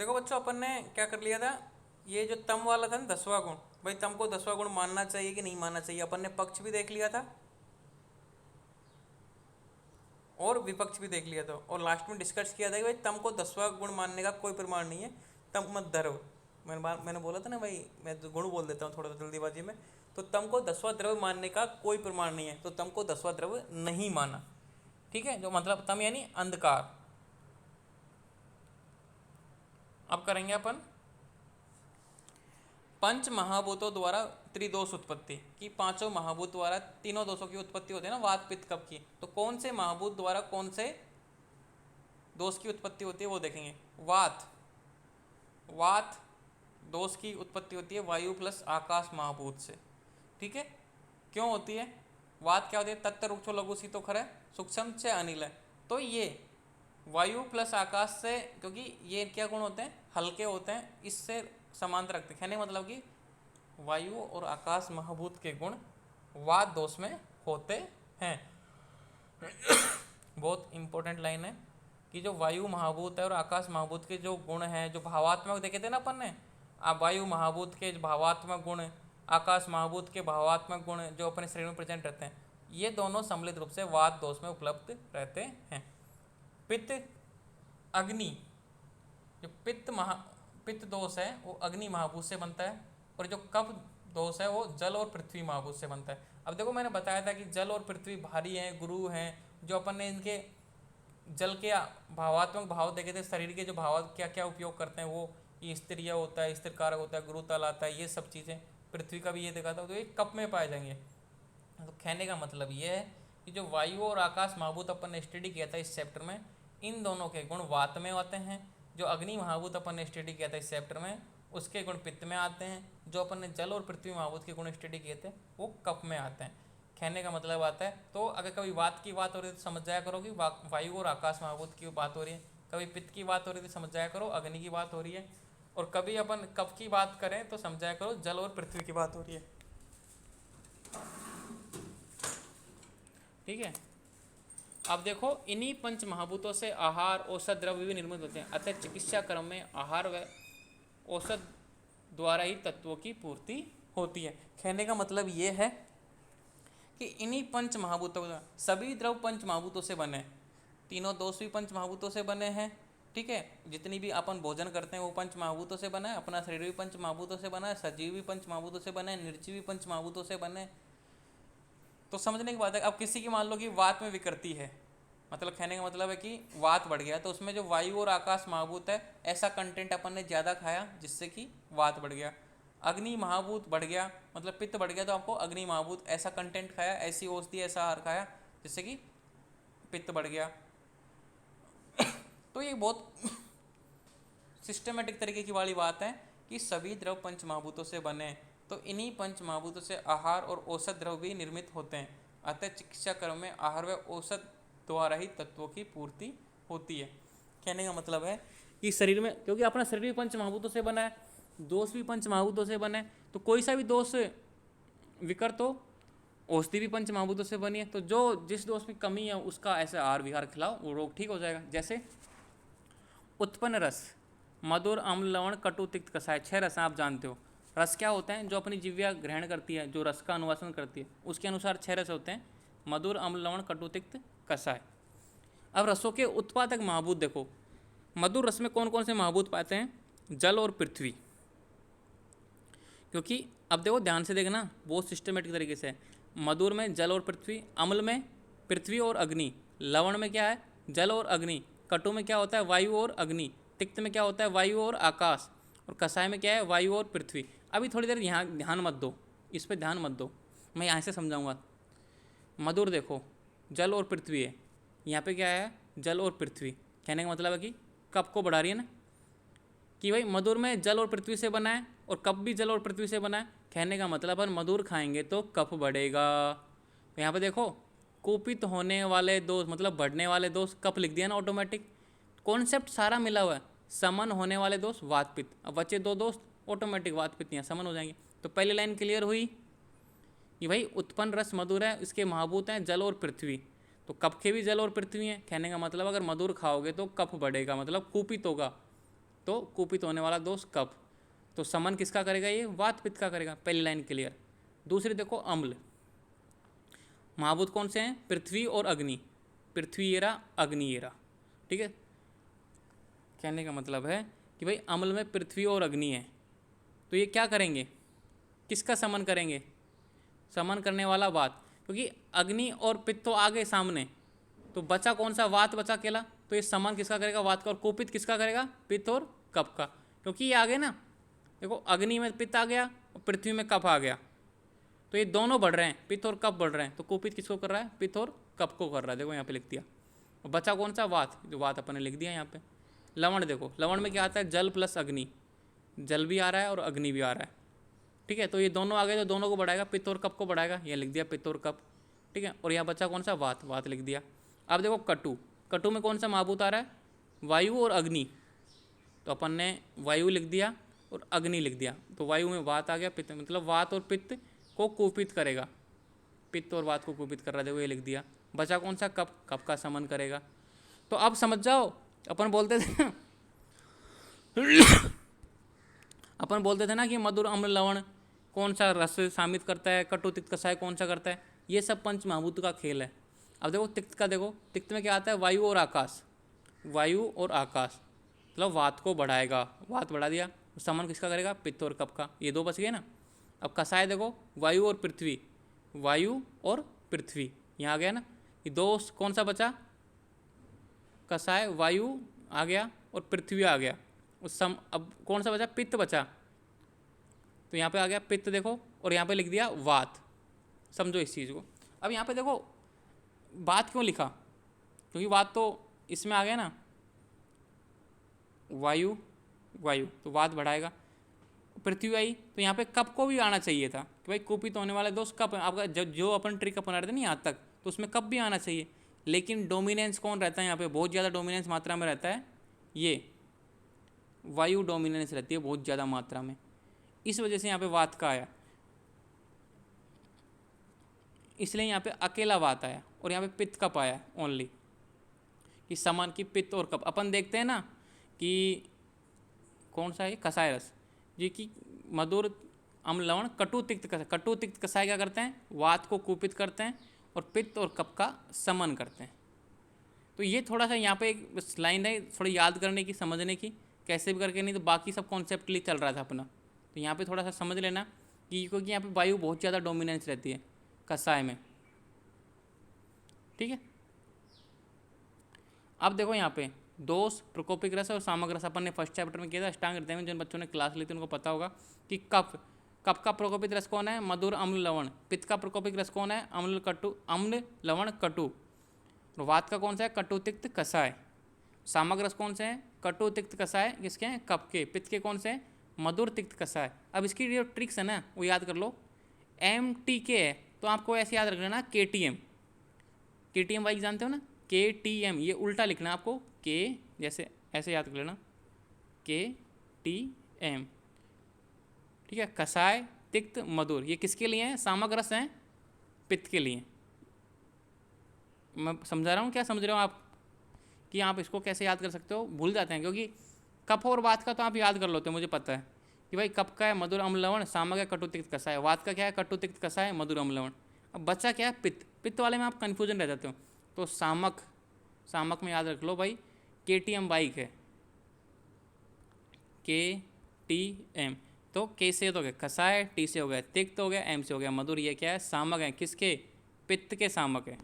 देखो बच्चों, अपन ने क्या कर लिया था, ये जो तम वाला था ना 10वां गुण, भाई तम को 10वां गुण मानना चाहिए कि नहीं मानना चाहिए, अपन ने पक्ष भी देख लिया था और विपक्ष भी देख लिया था, और लास्ट में डिस्कस किया था कि भाई तम को 10वां गुण मानने का कोई प्रमाण नहीं है, तम मत धरो। मैंने बोला था ना भाई, मैं तो गुण बोल देता हूँ थोड़ा जल्दीबाजी में। तो तम को 10वां द्रव्य मानने का कोई प्रमाण नहीं है, तो तम को 10वां द्रव्य नहीं माना। ठीक है, जो मतलब तम यानी अंधकार। अब करेंगे अपन पंच महाभूतों द्वारा त्रिदोष उत्पत्ति की, पांचों महाभूत द्वारा तीनों दोषों की उत्पत्ति होती है ना, वात पित्त कफ की। तो कौन से महाभूत द्वारा कौन से दोष की उत्पत्ति होती है वो देखेंगे। वात, वात दोष की उत्पत्ति होती है वायु प्लस आकाश महाभूत से। ठीक है, क्यों होती है? वात क्या होती है? तत्त रुक्षो लघु शीतो खर सूक्ष्म से अनिल है। तो ये वायु प्लस आकाश से, क्योंकि ये क्या गुण होते हैं? हल्के होते हैं, इससे समांतर रखते हैं। मतलब कि वायु और आकाश महाभूत के गुण वात दोष में होते हैं। बहुत इंपॉर्टेंट लाइन है कि जो वायु महाभूत है और आकाश महाभूत के जो गुण हैं, जो भावात्मक देखे थे ना अपन ने, वायु महाभूत के भावात्मक गुण, आकाश महाभूत के भावात्मक गुण जो अपने शरीर में प्रेजेंट रहते हैं, ये दोनों सम्मिलित रूप से वात दोष में उपलब्ध रहते हैं। पित्त अग्नि, जो पित्त दोष है वो अग्नि महाभूत से बनता है, और जो कफ दोष है वो जल और पृथ्वी महाभूत से बनता है। अब देखो, मैंने बताया था कि जल और पृथ्वी भारी हैं, गुरु हैं, जो अपन ने इनके जल के भावात्मक भाव देखे थे, शरीर के जो भाव क्या क्या उपयोग करते हैं वो, ये स्त्रीय होता है, स्थिर कारक होता है, गुरु तल आता है, ये सब चीज़ें। पृथ्वी का भी ये देखा था, तो ये कप में पाए जाएंगे। तो कहने का मतलब ये है कि जो वायु और आकाश महाभूत अपन ने स्टडी किया था इस चैप्टर में, इन दोनों के गुण वात में आते हैं। जो अग्नि महाभूत अपन ने स्टडी किया था इस चैप्टर में, उसके गुण पित्त में आते हैं। जो अपन ने जल और पृथ्वी महाभूत के गुण स्टडी किए थे वो कप में आते हैं। कहने का मतलब आता है, तो अगर कभी वात की बात हो रही है तो समझ जाया करो कि वायु और आकाश महाभूत की बात हो रही है, कभी पित्त की बात हो रही है तो समझ जाया करो अग्नि की बात हो रही है, और कभी अपन कप की बात करें तो समझाया करो जल और पृथ्वी की बात हो रही है। ठीक है, अब देखो, इन्हीं पंच महाभूतों से आहार औषध द्रव्य भी निर्मित होते हैं, अतः चिकित्सा क्रम में आहार व औषध द्वारा ही तत्वों की पूर्ति होती है। कहने का मतलब ये है कि इन्हीं पंच महाभूतों, सभी द्रव पंच महाभूतों से बने, तीनों दोष भी पंच महाभूतों से बने हैं। ठीक है, जितनी भी अपन भोजन करते हैं वो पंच महाभूतों से बना है, अपना शरीर भी पंच महाभूतों से बना है, सजीव भी पंच महाभूतों से बने, निर्जीव भी पंच महाभूतों से बने। तो समझने की बात है। अब किसी की मान लो कि वात में विकृति है, मतलब कहने का मतलब है कि वात बढ़ गया, तो उसमें जो वायु और आकाश महाभूत है, ऐसा कंटेंट अपन ने ज़्यादा खाया जिससे कि वात बढ़ गया। अग्नि महाभूत बढ़ गया, मतलब पित्त बढ़ गया, तो आपको अग्नि महाभूत ऐसा कंटेंट खाया, ऐसी औषधि, ऐसा आहार खाया जिससे कि पित्त बढ़ गया। तो ये बहुत सिस्टमेटिक तरीके की वाली बात है कि सभी द्रव पंच महाभूतों से बने, तो इन्हीं पंच महाभूतों से आहार और औषध द्रव भी निर्मित होते हैं, अतः चिकित्सा क्रम में आहार व औषध द्वारा ही तत्वों की पूर्ति होती है। कहने का मतलब है कि शरीर में, क्योंकि अपना शरीर भी पंच महाभूतों से बना है, दोष भी पंच महाभूतों से बने, तो कोई सा भी दोष विकृत हो, औषधि भी पंच महाभूतों से बनी है, तो जो जिस दोष में कमी है उसका ऐसे आहार विहार खिलाओ, वो रोग ठीक हो जाएगा। जैसे उत्पन्न रस, मधुर, अम्ल, लवण, कटु, तिक्त, कषाय, 6 रस आप जानते हो। रस क्या होते हैं? जो अपनी जिह्वा ग्रहण करती है, जो रस का अनुवासन करती है, उसके अनुसार 6 रस होते हैं, मधुर, अम्ल, लवण, कटु, तिक्त, कषाय। अब रसों के उत्पादक महाभूत देखो, मधुर रस में कौन कौन से महाभूत पाते हैं? जल और पृथ्वी। क्योंकि अब देखो, ध्यान से देखना, बहुत सिस्टमेटिक तरीके से। मधुर में जल और पृथ्वी, अम्ल में पृथ्वी और अग्नि, लवण में क्या है? जल और अग्नि, कटु में क्या होता है? वायु और अग्नि, तिक्त में क्या होता है? वायु और आकाश, और कषाय में क्या है? वायु और पृथ्वी। अभी थोड़ी देर यहाँ ध्यान मत दो, इस पर ध्यान मत दो, मैं यहाँ से समझाऊंगा। मधुर देखो, जल और पृथ्वी है, यहाँ पे क्या है? जल और पृथ्वी। कहने का मतलब है कि कप को बढ़ा रही है ना, कि भाई मधुर में जल और पृथ्वी से बना है, और कप भी जल और पृथ्वी से बना है। कहने का मतलब है मधुर खाएंगे तो कफ बढ़ेगा। यहाँ पे देखो, कुपित होने वाले दोष, मतलब बढ़ने वाले दोष, कफ लिख दिया ना ऑटोमेटिक। कॉन्सेप्ट सारा मिला हुआ है। समन होने वाले दोष वात पित्त, अब बचे 2 दोष, ऑटोमेटिक वात पित्त यहाँ समन हो जाएंगे। तो पहली लाइन क्लियर हुई कि भाई उत्पन्न रस मधुर है, इसके महाभूत हैं जल और पृथ्वी, तो कफ के भी जल और पृथ्वी हैं। कहने का मतलब अगर मधुर खाओगे तो कफ बढ़ेगा, मतलब कुपित होगा, तो कुपित होने वाला दोष कफ। तो समन किसका करेगा? ये वात पित्त का करेगा। पहली लाइन क्लियर। दूसरी देखो अम्ल। महाभूत कौन से हैं? पृथ्वी और अग्नि। पृथ्वी एरा अग्नि एरा। ठीक है, कहने का मतलब है कि भाई अम्ल में पृथ्वी और अग्नि है, तो ये क्या करेंगे? किसका समन करेंगे? समन करने वाला वात, क्योंकि अग्नि और पित्त तो आ गए सामने, तो बचा कौन सा? वात बचा अकेला। तो ये समन किसका करेगा? वात का। और कुपित किसका करेगा? पित्त और कफ का, क्योंकि ये आ गए ना। देखो अग्नि में पित्त आ गया और पृथ्वी में कफ आ गया, तो ये दोनों बढ़ रहे हैं, पित्त और कफ बढ़ रहे हैं। तो कुपित किसको कर रहा है? पित्त और कफ को कर रहा है। देखो यहाँ पे लिख दिया। और बचा कौन सा? वात, जो वात अपन ने लिख दिया यहाँ पे। लवण देखो, लवण में क्या आता है? जल प्लस अग्नि। जल भी आ रहा है और अग्नि भी आ रहा है। ठीक है, तो ये दोनों आ गए तो दोनों को बढ़ाएगा, पित्त और कफ को बढ़ाएगा। ये लिख दिया पित्त और कफ। ठीक है, और यहाँ बचा कौन सा? वात, वात लिख दिया। अब देखो कटु। कटु में कौन सा महाभूत आ रहा है? वायु और अग्नि। तो अपन ने वायु लिख दिया और अग्नि लिख दिया, तो वायु में वात आ गया, पित्त मतलब वात और पित्त को कुपित करेगा। पित्त और वात को कुपित कर रहा है, देखो ये लिख दिया। बचा कौन सा? कफ, कफ का समन करेगा। तो अब समझ जाओ, अपन बोलते थे अपन बोलते थे ना कि मधुर अम्ल लवण कौन सा रस शामित करता है, कटु तिक्त कषाय कौन सा करता है। ये सब पंच महाभूत का खेल है। अब देखो तिक्त का, देखो तिक्त में क्या आता है? वायु और आकाश। वायु और आकाश मतलब वात को बढ़ाएगा, वात बढ़ा दिया। समन किसका करेगा? पित्त और कफ का। ये दो बच गए ना। अब कषाय देखो, वायु और पृथ्वी। वायु और पृथ्वी यहाँ आ गया ना। ये दो कौन सा बचा? कषाय, वायु आ गया और पृथ्वी आ गया। उस सम अब कौन सा बचा? पित्त बचा, तो यहाँ पे आ गया पित्त देखो, और यहाँ पे लिख दिया वात। समझो इस चीज़ को। अब यहाँ पे देखो वात क्यों लिखा? क्योंकि वात तो इसमें आ गया ना, वायु वायु, तो वात बढ़ाएगा। पृथ्वी आई तो यहाँ पे कप को भी आना चाहिए था कि भाई कुपित होने वाले दोस्त कप। आपका जो अपन ट्रिक अपना रहे थे ना यहाँ तक, तो उसमें कप भी आना चाहिए। लेकिन डोमिनेंस कौन रहता है यहाँ पे? बहुत ज़्यादा डोमिनेंस मात्रा में रहता है, ये वायु डोमिनेंस रहती है बहुत ज़्यादा मात्रा में। इस वजह से यहाँ पे वात का आया, इसलिए यहाँ पे अकेला वात आया। और यहाँ पे पित्त कप आया ओनली, कि समान की पित्त और कप। अपन देखते हैं ना कि कौन सा है? कषाय रस, ये कि मधुर अम्ल लवण कटु तिक्त कषाय। कटु तिक्त कषाय क्या करते हैं? वात को कुपित करते हैं और पित्त और कफ का समन करते हैं। तो ये थोड़ा सा यहाँ पे एक लाइन है थोड़ी याद करने की, समझने की, कैसे भी करके, नहीं तो बाकी सब कॉन्सेप्ट लिए चल रहा था अपना। तो यहाँ पे थोड़ा सा समझ लेना कि क्योंकि यहाँ पे वायु बहुत ज़्यादा डोमिनेंस रहती है कषाय में। ठीक है, अब देखो यहाँ पे दोष, प्रकोपिक रस और सामक रस अपन ने फर्स्ट चैप्टर में किया था अष्टांग हृदय में। जिन बच्चों ने क्लास ली थी उनको पता होगा कि कफ, कफ का प्रकोपित रस कौन है? मधुर अम्ल लवण। पित्त का प्रकोपिक रस कौन है? अम्ल कटु, अम्ल लवण कटु। और वात का कौन सा है? कटु तिक्त कषाय। सामक रस कौन से हैं? कटु तिक्त कषाय किसके हैं? कफ के। पित्त के कौन से हैं? मधुर तिक्त कषाय। अब इसकी जो ट्रिक्स है ना वो याद कर लो। MTK है तो आपको ऐसे याद रख लेना KTM। KTM बाइक जानते हो ना? KTM, ये उल्टा लिखना है आपको, के जैसे ऐसे याद कर लेना, KTM। ठीक है, कषाय, तिक्त, मधुर, ये किसके लिए हैं? सामक रस हैं, पित्त के लिए। मैं समझा रहा हूँ, क्या समझ रहे हो आप कि आप इसको कैसे याद कर सकते हो? भूल जाते हैं, क्योंकि कफ और वात का तो आप याद कर लेते हो, मुझे पता है कि भाई कफ का है मधुर अम्ल लवण, सामक है कटु तिक्त कषाय, वात का क्या है? कटु तिक्त कषाय, मधुर अम्ल लवण। अब बच्चा क्या है? पित्त। पित्त वाले में आप कन्फ्यूजन रह जाते हो, तो सामक, सामक में याद रख लो भाई KTM बाइक है, KTM। तो K से तो हो गया कषाय, T से हो गया तिक्त हो गया, M से हो गया मधुर। ये क्या है? सामक है, किसके? पित्त के सामक है।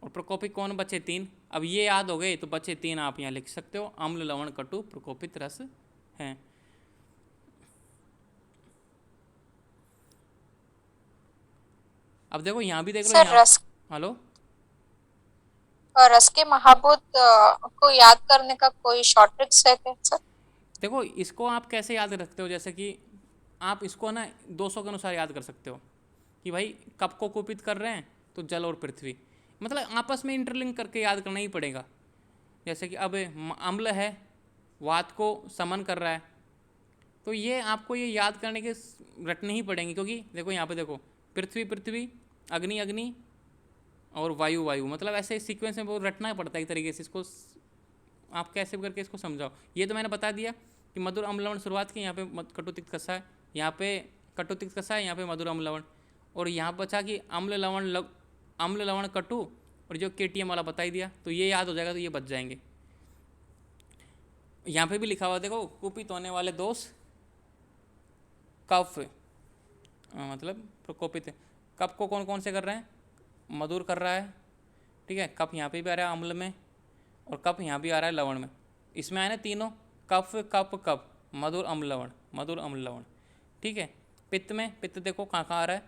और प्रकोपित कौन बचे? 3। अब ये याद हो गए तो बचे 3 आप यहाँ लिख सकते हो, अम्ल लवण कटु प्रकोपित रस हैं। अब देखो यहाँ भी देख लो, सर यहाँ रस, हेलो, रस के महाभूत को याद करने का कोई शॉर्ट ट्रिक्स है क्या सर? देखो इसको आप कैसे याद रखते हो? जैसे कि आप इसको ना 200 के अनुसार याद कर सकते हो कि भाई कप को कुपित कर रहे हैं तो जल और पृथ्वी, मतलब आपस में इंटरलिंक करके याद करना ही पड़ेगा। जैसे कि अब अम्ल है, वात को समन कर रहा है, तो ये आपको ये याद करने के रटने ही पड़ेंगे। क्योंकि देखो यहाँ पे देखो, पृथ्वी पृथ्वी, अग्नि अग्नि और वायु वायु, मतलब ऐसे सीक्वेंस में वो रटना पड़ता है एक तरीके से, इसको आप कैसे भी करके इसको समझाओ। ये तो मैंने बता दिया कि मधुर अम्ल लवण शुरुआत की, यहाँ पे कटु तिक्त कसा है, यहाँ पे कटु तिक्त कसा है, यहाँ पे मधुर अम्ल लवण। और यहाँ बचा कि अम्ल लवण कटु, और जो KTM वाला बता ही दिया, तो ये याद हो जाएगा, तो ये बच जाएंगे। यहाँ पे भी लिखा हुआ देखो, कुपित होने वाले दोष कफ, मतलब प्रकोपित। कफ को कौन कौन से कर रहे हैं? मधुर कर रहा है, ठीक है। कफ यहाँ पे भी आ रहा है अम्ल में, और कफ यहाँ भी आ रहा है लवण में। इसमें आए ना तीनों, कफ कफ कफ, मधुर अम्ल लवण, मधुर अम्ल लवण, ठीक है। पित्त में, पित्त देखो कहाँ कहाँ आ रहा है,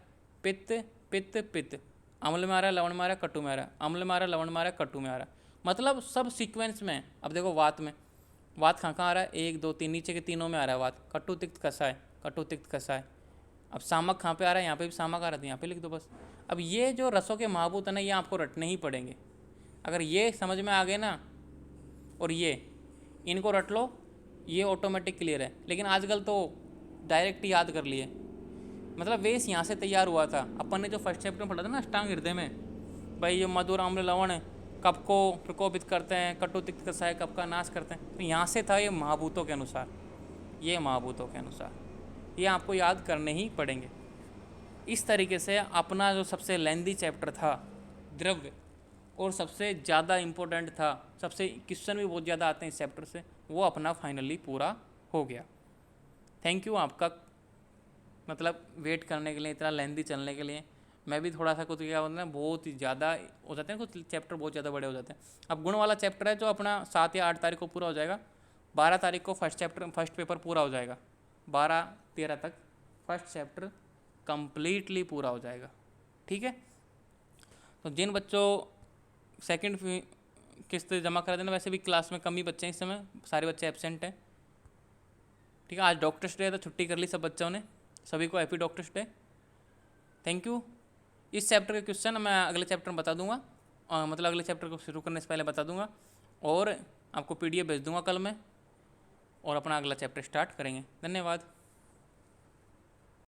पित्त पित्त पित्त, अम्ल में आ रहा है, लवण में आ रहा है, कटु में आ रहा है, अम्ल में आ रहा है, लवण में आ रहा है, कटु में आ रहा है, मतलब सब सीक्वेंस में। अब देखो वात में, वात कहाँ कहाँ आ रहा है, 1 2 3, नीचे के तीनों में आ रहा है वात। कटु तिक्त कसा है, कटु तिक्त कसा है। अब सामक कहाँ पे आ रहा है, यहाँ पे भी सामक आ रहा है, यहाँ पे लिख दो बस। अब ये जो रसों के महाभूत है ना, ये आपको रटने ही पड़ेंगे। अगर ये समझ में आ गए ना, और ये इनको रट लो, ये ऑटोमेटिक क्लियर है। लेकिन आजकल तो डायरेक्ट ही याद कर लिए, मतलब वेस यहाँ से तैयार हुआ था। अपन ने जो फर्स्ट चैप्टर में पढ़ा था ना अष्टांग हृदय में, भाई ये मधुर अम्ल लवण कप को प्रकोपित करते हैं, कटु तिक्त कसाय कप का नाश करते हैं, तो यहाँ से था ये महाभूतों के अनुसार, ये महाभूतों के अनुसार, ये आपको याद करने ही पड़ेंगे। इस तरीके से अपना जो सबसे लेंदी चैप्टर था द्रव्य, और सबसे ज़्यादा इम्पोर्टेंट था, सबसे क्वेश्चन भी बहुत ज़्यादा आते हैं इस चैप्टर से, वो अपना फाइनली पूरा हो गया। थैंक यू आपका, मतलब वेट करने के लिए, इतना लेंदी चलने के लिए। मैं भी थोड़ा सा कुछ क्या बोलते हैं, बहुत ही ज़्यादा हो जाते हैं, कुछ चैप्टर बहुत ज़्यादा बड़े हो जाते हैं। अब गुण वाला चैप्टर है जो अपना 7 या 8 तारीख को पूरा हो जाएगा, 12 तारीख को फर्स्ट पेपर पूरा हो जाएगा, 12-13 तक फर्स्ट चैप्टर कंप्लीटली पूरा हो जाएगा, ठीक है। तो जिन बच्चों सेकंड किस्त जमा करा देना, वैसे भी क्लास में कम ही बच्चे हैं इस समय, सारे बच्चे एब्सेंट हैं, ठीक है। आज डॉक्टर्स डे है तो छुट्टी कर ली सब बच्चों ने, सभी को happy doctors day, thank you. इस चैप्टर के क्वेश्चन मैं अगले चैप्टर में बता दूंगा, मतलब अगले चैप्टर को शुरू करने से पहले बता दूंगा, और आपको PDF भेज दूंगा कल में, और अपना अगला चैप्टर स्टार्ट करेंगे। धन्यवाद।